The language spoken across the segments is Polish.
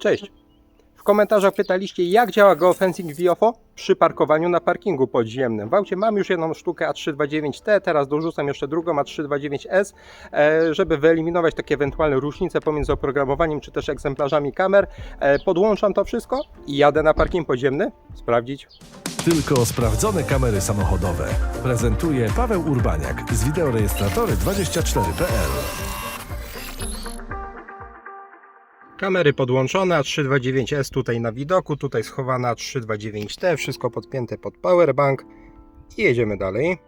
Cześć! W komentarzach pytaliście, jak działa geofencing WIOFO przy parkowaniu na parkingu podziemnym. W aucie mam już jedną sztukę A329T, teraz dorzucam jeszcze drugą A329S, żeby wyeliminować takie ewentualne różnice pomiędzy oprogramowaniem czy też egzemplarzami kamer. Podłączam to wszystko i jadę na parking podziemny sprawdzić. Tylko sprawdzone kamery samochodowe. Prezentuje Paweł Urbaniak z wideorejestratory24.pl. Kamery podłączone, A329S tutaj na widoku, tutaj schowana A329T, wszystko podpięte pod powerbank i jedziemy dalej.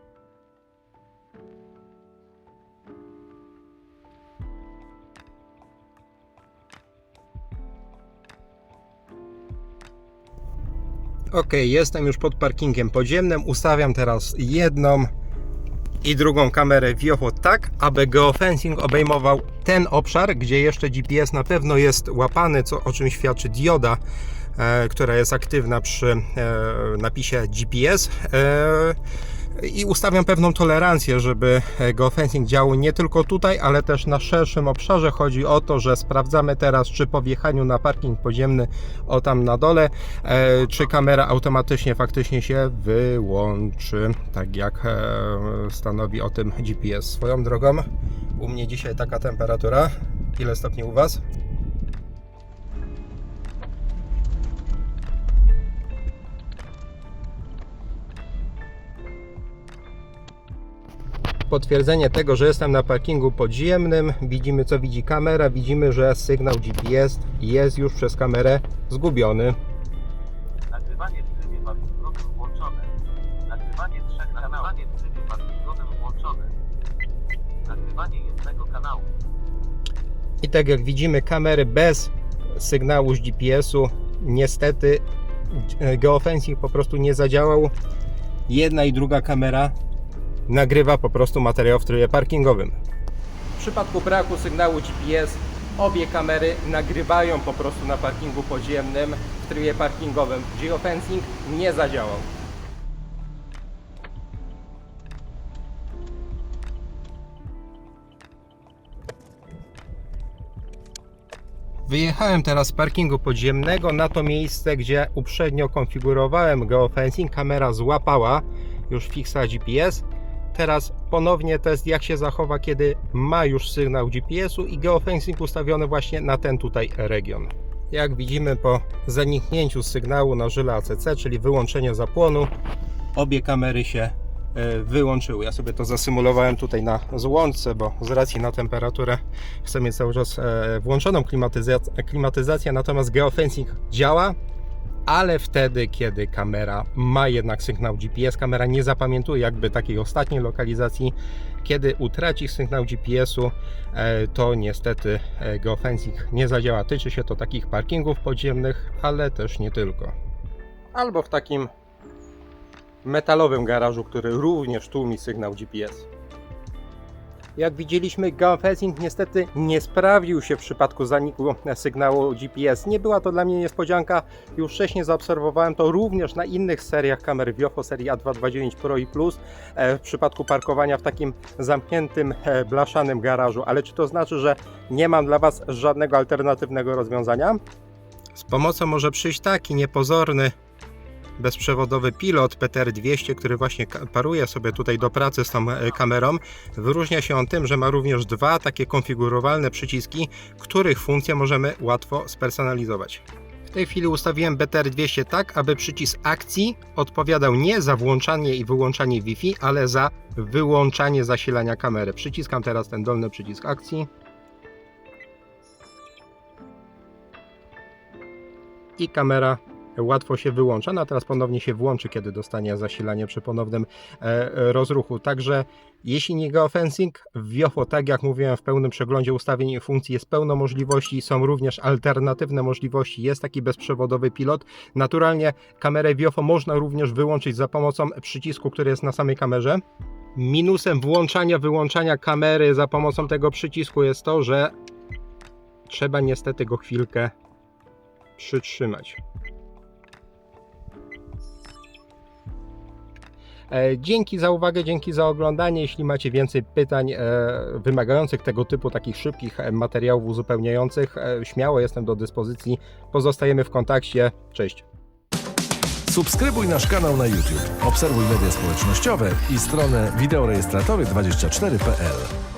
Ok, jestem już pod parkingiem podziemnym, ustawiam teraz jedną i drugą kamerę WIOFO tak, aby geofencing obejmował ten obszar, gdzie jeszcze GPS na pewno jest łapany, o czym świadczy dioda, która jest aktywna przy napisie GPS. I ustawiam pewną tolerancję, żeby geofencing działał nie tylko tutaj, ale też na szerszym obszarze. Chodzi o to, że sprawdzamy teraz, czy po wjechaniu na parking podziemny, o tam na dole, czy kamera automatycznie faktycznie się wyłączy, tak jak stanowi o tym GPS. Swoją drogą, u mnie dzisiaj taka temperatura. Ile stopni u Was? Potwierdzenie tego, że jestem na parkingu podziemnym. Widzimy, co widzi kamera. Widzimy, że sygnał GPS jest już przez kamerę zgubiony. Nagrywanie w trybie parkingowym włączone. Nagrywanie trzech kanałów w trybie parkingowym włączone. Nagrywanie jednego kanału. I tak jak widzimy, kamery bez sygnału z GPS-u, niestety geofencing po prostu nie zadziałał. Jedna i druga kamera nagrywa po prostu materiał w trybie parkingowym. W przypadku braku sygnału GPS obie kamery nagrywają po prostu na parkingu podziemnym w trybie parkingowym. Geofencing nie zadziałał. Wyjechałem teraz z parkingu podziemnego na to miejsce, gdzie uprzednio konfigurowałem geofencing. Kamera złapała już fixa GPS. Teraz ponownie test, jak się zachowa, kiedy ma już sygnał GPS-u i geofencing ustawiony właśnie na ten tutaj region. Jak widzimy, po zaniknięciu sygnału na żyle ACC, czyli wyłączenie zapłonu, obie kamery się wyłączyły. Ja sobie to zasymulowałem tutaj na złączce, bo z racji na temperaturę chcę mieć cały czas włączoną klimatyzację, natomiast geofencing działa, ale wtedy, kiedy kamera ma jednak sygnał GPS, kamera nie zapamiętuje jakby takiej ostatniej lokalizacji. Kiedy utraci sygnał GPS-u, to niestety geofencing nie zadziała. Tyczy się to takich parkingów podziemnych, ale też nie tylko. Albo w takim metalowym garażu, który również tłumi sygnał GPS. Jak widzieliśmy, geofencing niestety nie sprawdził się w przypadku zaniku sygnału GPS. Nie była to dla mnie niespodzianka, już wcześniej zaobserwowałem to również na innych seriach kamer WIOFO serii A229 Pro i Plus w przypadku parkowania w takim zamkniętym, blaszanym garażu. Ale czy to znaczy, że nie mam dla Was żadnego alternatywnego rozwiązania? Z pomocą może przyjść taki niepozorny bezprzewodowy pilot PTR-200, który właśnie paruje sobie tutaj do pracy z tą kamerą. Wyróżnia się on tym, że ma również dwa takie konfigurowalne przyciski, których funkcje możemy łatwo spersonalizować. W tej chwili ustawiłem PTR-200 tak, aby przycisk akcji odpowiadał nie za włączanie i wyłączanie Wi-Fi, ale za wyłączanie zasilania kamery. Przyciskam teraz ten dolny przycisk akcji i kamera łatwo się wyłącza, a teraz ponownie się włączy, kiedy dostanie zasilanie przy ponownym rozruchu. Także jeśli nie geofencing, w WIOFO, tak jak mówiłem, w pełnym przeglądzie ustawień i funkcji jest pełno możliwości, są również alternatywne możliwości, jest taki bezprzewodowy pilot. Naturalnie kamerę WIOFO można również wyłączyć za pomocą przycisku, który jest na samej kamerze. Minusem wyłączania kamery za pomocą tego przycisku jest to, że trzeba niestety go chwilkę przytrzymać. Dzięki za uwagę, dzięki za oglądanie. Jeśli macie więcej pytań wymagających tego typu takich szybkich materiałów uzupełniających, śmiało jestem do dyspozycji. Pozostajemy w kontakcie. Cześć. Subskrybuj nasz kanał na YouTube, obserwuj media społecznościowe i stronę wideorejestratory24.pl.